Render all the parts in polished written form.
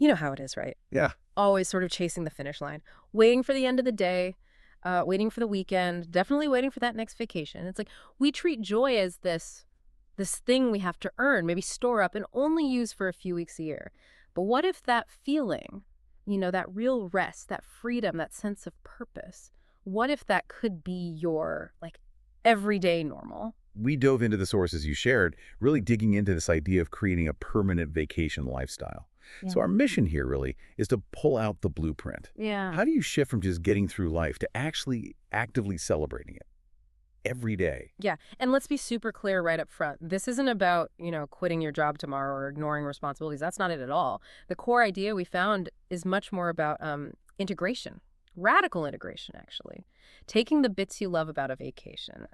You know how it is, right? Yeah. Always sort of chasing the finish line, waiting for the end of the day, waiting for the weekend, definitely waiting for that next vacation. It's like we treat joy as this thing we have to earn, maybe store up and only use for a few weeks a year. But what if that feeling, that real rest, that freedom, that sense of purpose, what if that could be your like everyday normal? We dove into the sources you shared, really digging into this idea of creating a permanent vacation lifestyle. Yeah. So our mission here really is to pull out the blueprint. Yeah. How do you shift from just getting through life to actually actively celebrating it every day? Yeah. And let's be super clear right up front. This isn't about, quitting your job tomorrow or ignoring responsibilities. That's not it at all. The core idea we found is much more about integration, radical integration, actually. Taking the bits you love about a vacation,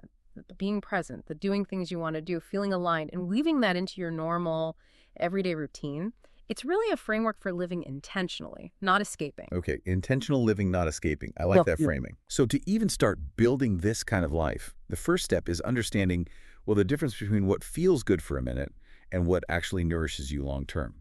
the being present, the doing things you want to do, feeling aligned, and weaving that into your normal everyday routine. It's really a framework for living intentionally, not escaping. Okay, intentional living, not escaping. I like that framing. So to even start building this kind of life, the first step is understanding, well, the difference between what feels good for a minute and what actually nourishes you long term.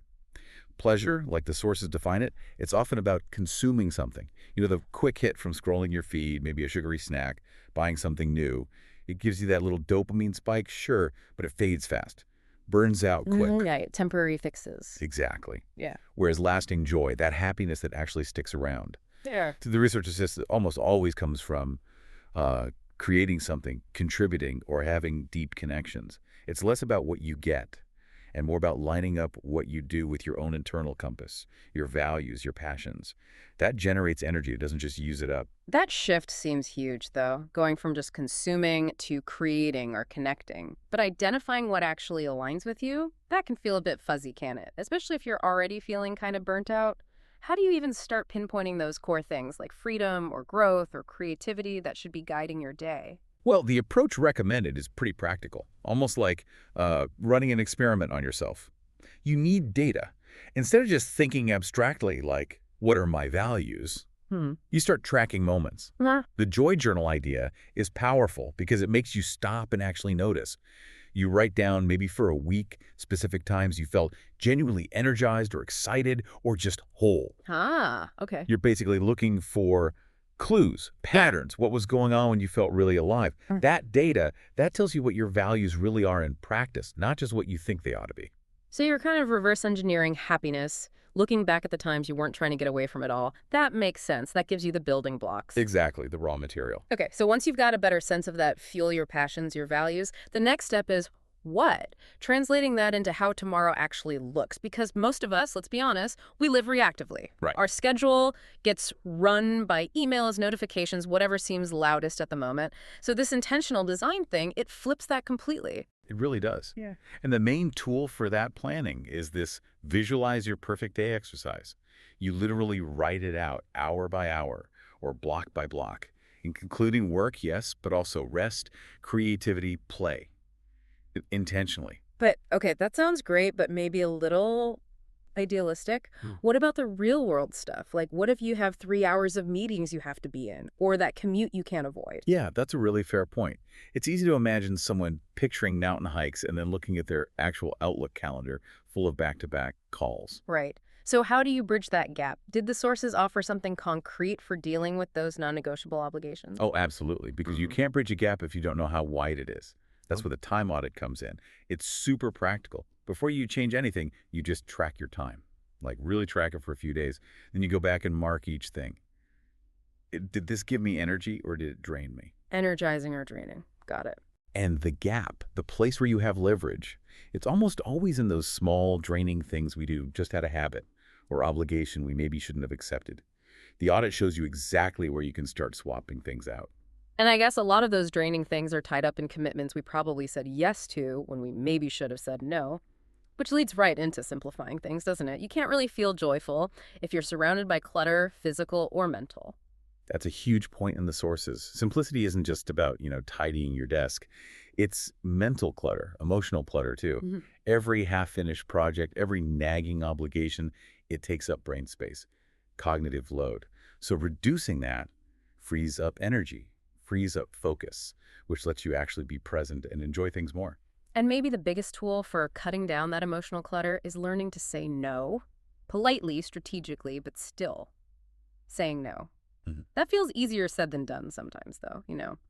Pleasure, like the sources define it, it's often about consuming something. The quick hit from scrolling your feed, maybe a sugary snack, buying something new. It gives you that little dopamine spike, sure, but it fades fast, burns out quick. Yeah, temporary fixes. Exactly. Yeah. Whereas lasting joy, that happiness that actually sticks around. There. So the research suggests that almost always comes from creating something, contributing, or having deep connections. It's less about what you get and more about lining up what you do with your own internal compass, your values, your passions. That generates energy. It doesn't just use it up. That shift seems huge, though, going from just consuming to creating or connecting. But identifying what actually aligns with you, that can feel a bit fuzzy, can it? Especially if you're already feeling kind of burnt out. How do you even start pinpointing those core things like freedom or growth or creativity that should be guiding your day? Well, the approach recommended is pretty practical, almost like running an experiment on yourself. You need data. Instead of just thinking abstractly like, what are my values? You start tracking moments. The joy journal idea is powerful because it makes you stop and actually notice. You write down maybe for a week specific times you felt genuinely energized or excited or just whole. Okay. You're basically looking for clues, patterns, what was going on when you felt really alive. That data, that tells you what your values really are in practice, not just what you think they ought to be. So you're kind of reverse engineering happiness, looking back at the times you weren't trying to get away from it all. That makes sense. That gives you the building blocks. Exactly, the raw material. Okay, so once you've got a better sense of that fuel your passions, your values, the next step is what? Translating that into how tomorrow actually looks. Because most of us, let's be honest, we live reactively. Right. Our schedule gets run by emails, notifications, whatever seems loudest at the moment. So this intentional design thing, it flips that completely. It really does. Yeah. And the main tool for that planning is this visualize your perfect day exercise. You literally write it out hour by hour or block by block, including work, yes, but also rest, creativity, play, intentionally. But, okay, that sounds great, but maybe a little idealistic. What about the real world stuff? Like, what if you have 3 hours of meetings you have to be in, or that commute you can't avoid? Yeah, that's a really fair point. It's easy to imagine someone picturing mountain hikes and then looking at their actual Outlook calendar full of back-to-back calls. Right. So how do you bridge that gap? Did the sources offer something concrete for dealing with those non-negotiable obligations? Oh, absolutely, because you can't bridge a gap if you don't know how wide it is. That's where the time audit comes in. It's super practical. Before you change anything, you just track your time. Like really track it for a few days. Then you go back and mark each thing. Did this give me energy or did it drain me? Energizing or draining. Got it. And the gap, the place where you have leverage, it's almost always in those small draining things we do just out of habit or obligation we maybe shouldn't have accepted. The audit shows you exactly where you can start swapping things out. And I guess a lot of those draining things are tied up in commitments we probably said yes to when we maybe should have said no. Which leads right into simplifying things, doesn't it? You can't really feel joyful if you're surrounded by clutter, physical or mental. That's a huge point in the sources. Simplicity isn't just about, tidying your desk. It's mental clutter, emotional clutter too. Every half-finished project, every nagging obligation, it takes up brain space, cognitive load. So reducing that frees up energy, frees up focus, which lets you actually be present and enjoy things more. And maybe the biggest tool for cutting down that emotional clutter is learning to say no. politely, strategically, but still saying no. Mhm. That feels easier said than done sometimes, though,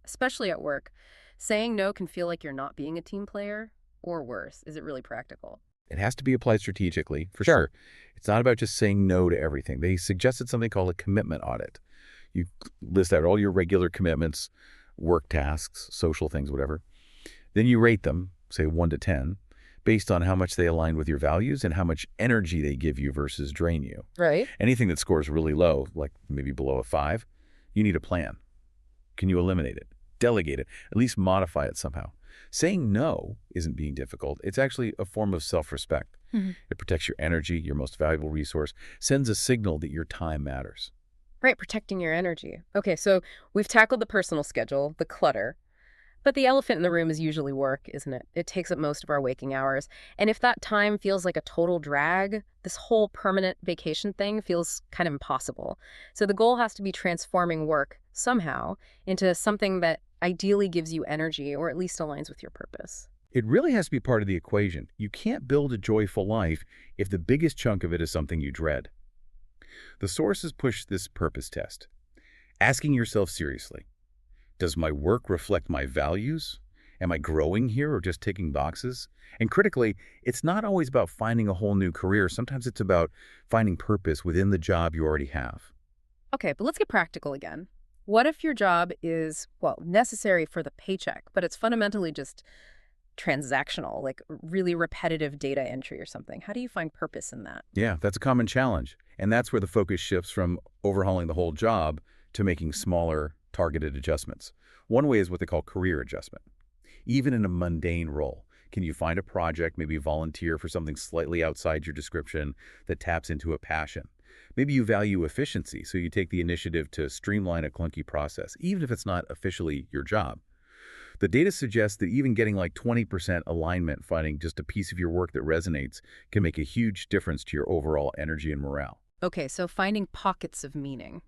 especially at work. Saying no can feel like you're not being a team player, or worse. Is it really practical? It has to be applied strategically, for sure. It's not about just saying no to everything. They suggested something called a commitment audit. You list out all your regular commitments, work tasks, social things, whatever. Then you rate them, say 1 to 10, based on how much they align with your values and how much energy they give you versus drain you. Right. Anything that scores really low, like maybe below a 5, you need a plan. Can you eliminate it? Delegate it? At least modify it somehow. Saying no isn't being difficult. It's actually a form of self-respect. Mhm. It protects your energy, your most valuable resource, sends a signal that your time matters. Right, protecting your energy. Okay, so we've tackled the personal schedule, the clutter, but the elephant in the room is usually work, isn't it? It takes up most of our waking hours. And if that time feels like a total drag, this whole permanent vacation thing feels kind of impossible. So the goal has to be transforming work somehow into something that ideally gives you energy or at least aligns with your purpose. It really has to be part of the equation. You can't build a joyful life if the biggest chunk of it is something you dread. The sources push this purpose test, asking yourself seriously, does my work reflect my values? Am I growing here or just ticking boxes? And critically, it's not always about finding a whole new career. Sometimes it's about finding purpose within the job you already have. Okay, but let's get practical again. What if your job is, well, necessary for the paycheck, but it's fundamentally just transactional, like really repetitive data entry or something? How do you find purpose in that? Yeah, that's a common challenge. And that's where the focus shifts from overhauling the whole job to making smaller, targeted adjustments. One way is what they call career adjustment. Even in a mundane role, can you find a project, maybe volunteer for something slightly outside your description that taps into a passion? Maybe you value efficiency, so you take the initiative to streamline a clunky process, even if it's not officially your job. The data suggests that even getting like 20% alignment, finding just a piece of your work that resonates, can make a huge difference to your overall energy and morale. Okay, so finding pockets of meaning.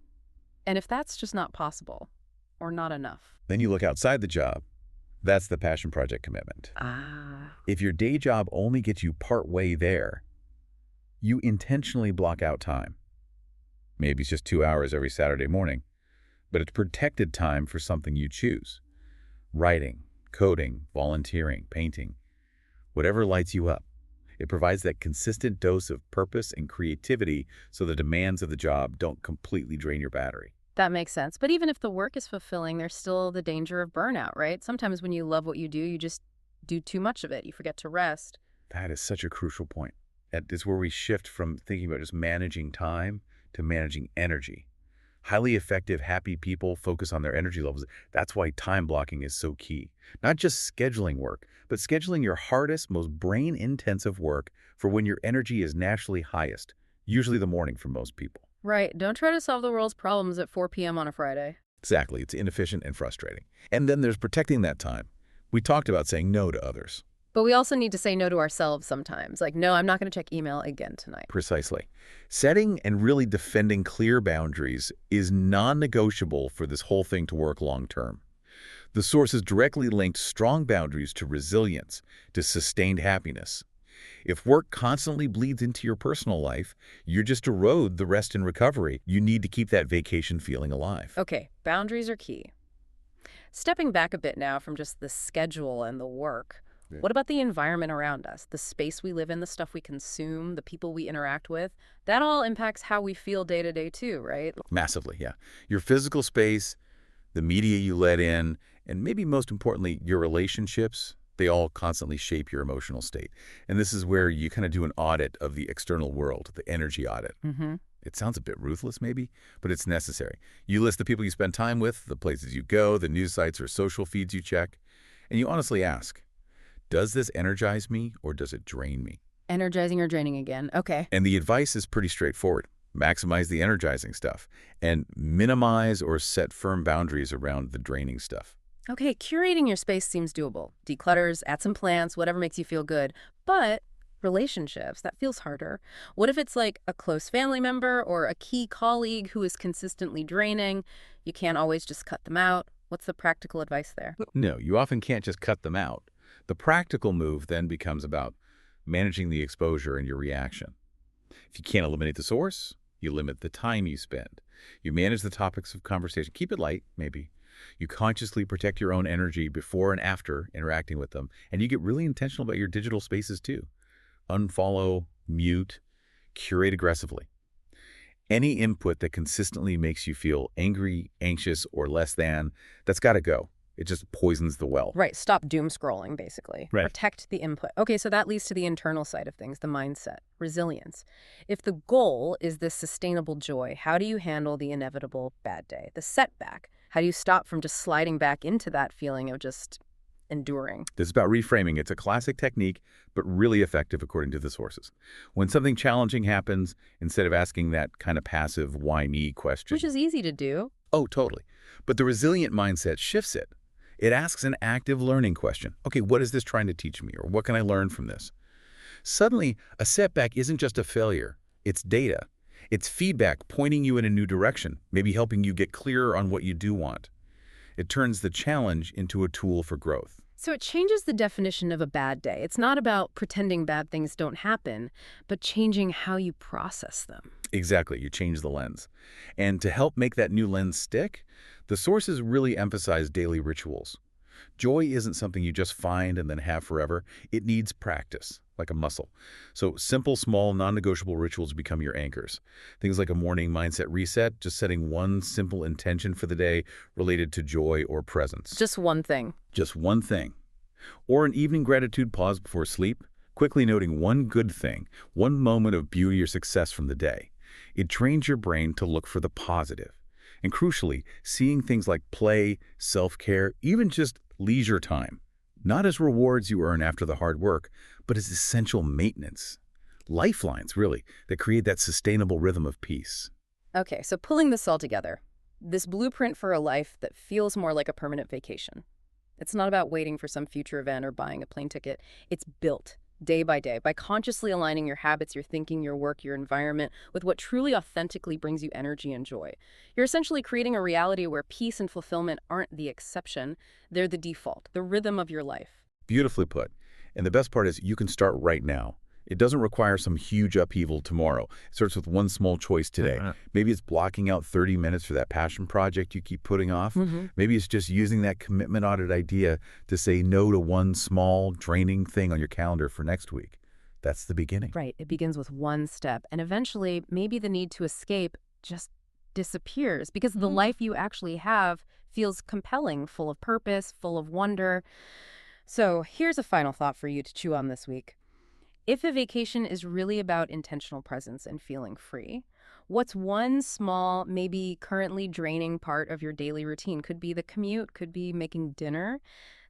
And if that's just not possible or not enough. Then you look outside the job. That's the passion project commitment. Ah. If your day job only gets you part way there, you intentionally block out time. Maybe it's just 2 hours every Saturday morning, but it's protected time for something you choose. Writing, coding, volunteering, painting, whatever lights you up. It provides that consistent dose of purpose and creativity so the demands of the job don't completely drain your battery. That makes sense. But even if the work is fulfilling, there's still the danger of burnout, right? Sometimes when you love what you do, you just do too much of it. You forget to rest. That is such a crucial point. That is where we shift from thinking about just managing time to managing energy. Highly effective, happy people focus on their energy levels. That's why time blocking is so key. Not just scheduling work, but scheduling your hardest, most brain-intensive work for when your energy is naturally highest, usually the morning for most people. Right. Don't try to solve the world's problems at 4 p.m. on a Friday. Exactly. It's inefficient and frustrating. And then there's protecting that time. We talked about saying no to others. But we also need to say no to ourselves sometimes. Like, no, I'm not going to check email again tonight. Precisely. Setting and really defending clear boundaries is non-negotiable for this whole thing to work long-term. The sources directly linked strong boundaries to resilience, to sustained happiness. If work constantly bleeds into your personal life, you just erode the rest and recovery. You need to keep that vacation feeling alive. Okay, boundaries are key. Stepping back a bit now from just the schedule and the work, Yeah. what about the environment around us? The space we live in, the stuff we consume, the people we interact with? That all impacts how we feel day to day too, right? Massively, yeah. Your physical space, the media you let in, and maybe most importantly, your relationships, they all constantly shape your emotional state. And this is where you kind of do an audit of the external world, the energy audit. Mm-hmm. It sounds a bit ruthless maybe, but it's necessary. You list the people you spend time with, the places you go, the news sites or social feeds you check, and you honestly ask, does this energize me or does it drain me? Energizing or draining again. Okay. And the advice is pretty straightforward. Maximize the energizing stuff and minimize or set firm boundaries around the draining stuff. Okay, curating your space seems doable. Declutters, add some plants, whatever makes you feel good. But relationships, that feels harder. What if it's like a close family member or a key colleague who is consistently draining? You can't always just cut them out. What's the practical advice there? No, you often can't just cut them out. The practical move then becomes about managing the exposure and your reaction. If you can't eliminate the source, you limit the time you spend. You manage the topics of conversation. Keep it light, maybe. You consciously protect your own energy before and after interacting with them. And you get really intentional about your digital spaces too. Unfollow, mute, curate aggressively. Any input that consistently makes you feel angry, anxious, or less than, that's got to go. It just poisons the well. Right. Stop doom scrolling, basically. Right. Protect the input. Okay, so that leads to the internal side of things, the mindset, resilience. If the goal is this sustainable joy, how do you handle the inevitable bad day, the setback? How do you stop from just sliding back into that feeling of just enduring? This is about reframing. It's a classic technique, but really effective according to the sources. When something challenging happens, instead of asking that kind of passive why me question. Which is easy to do. Oh, totally. But the resilient mindset shifts it. It asks an active learning question. Okay, what is this trying to teach me? Or what can I learn from this? Suddenly, a setback isn't just a failure. It's data. It's feedback pointing you in a new direction, maybe helping you get clearer on what you do want. It turns the challenge into a tool for growth. So it changes the definition of a bad day. It's not about pretending bad things don't happen, but changing how you process them. Exactly, you change the lens. And to help make that new lens stick, the sources really emphasize daily rituals. Joy isn't something you just find and then have forever. It needs practice, like a muscle. So simple, small, non-negotiable rituals become your anchors. Things like a morning mindset reset, just setting one simple intention for the day related to joy or presence. Just one thing. Just one thing. Or an evening gratitude pause before sleep, quickly noting one good thing, one moment of beauty or success from the day. It trains your brain to look for the positive. And crucially, seeing things like play, self-care, even just leisure time, not as rewards you earn after the hard work, but as essential maintenance. Lifelines, really, that create that sustainable rhythm of peace. Okay, so pulling this all together, this blueprint for a life that feels more like a permanent vacation. It's not about waiting for some future event or buying a plane ticket. It's built day by day by consciously aligning your habits, your thinking, your work, your environment with what truly authentically brings you energy and joy. You're essentially creating a reality where peace and fulfillment aren't the exception, they're the default, the rhythm of your life. Beautifully put. And the best part is you can start right now. It doesn't require some huge upheaval tomorrow. It starts with one small choice today. Maybe it's blocking out 30 minutes for that passion project you keep putting off. Maybe it's just using that commitment audit idea to say no to one small, draining thing on your calendar for next week. That's the beginning. Right. It begins with one step. And eventually, maybe the need to escape just disappears because the life you actually have feels compelling, full of purpose, full of wonder. So here's a final thought for you to chew on this week. If a vacation is really about intentional presence and feeling free, what's one small, maybe currently draining part of your daily routine? Could be the commute, could be making dinner,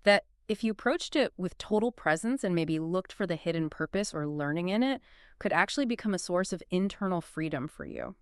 that if you approached it with total presence and maybe looked for the hidden purpose or learning in it, could actually become a source of internal freedom for you.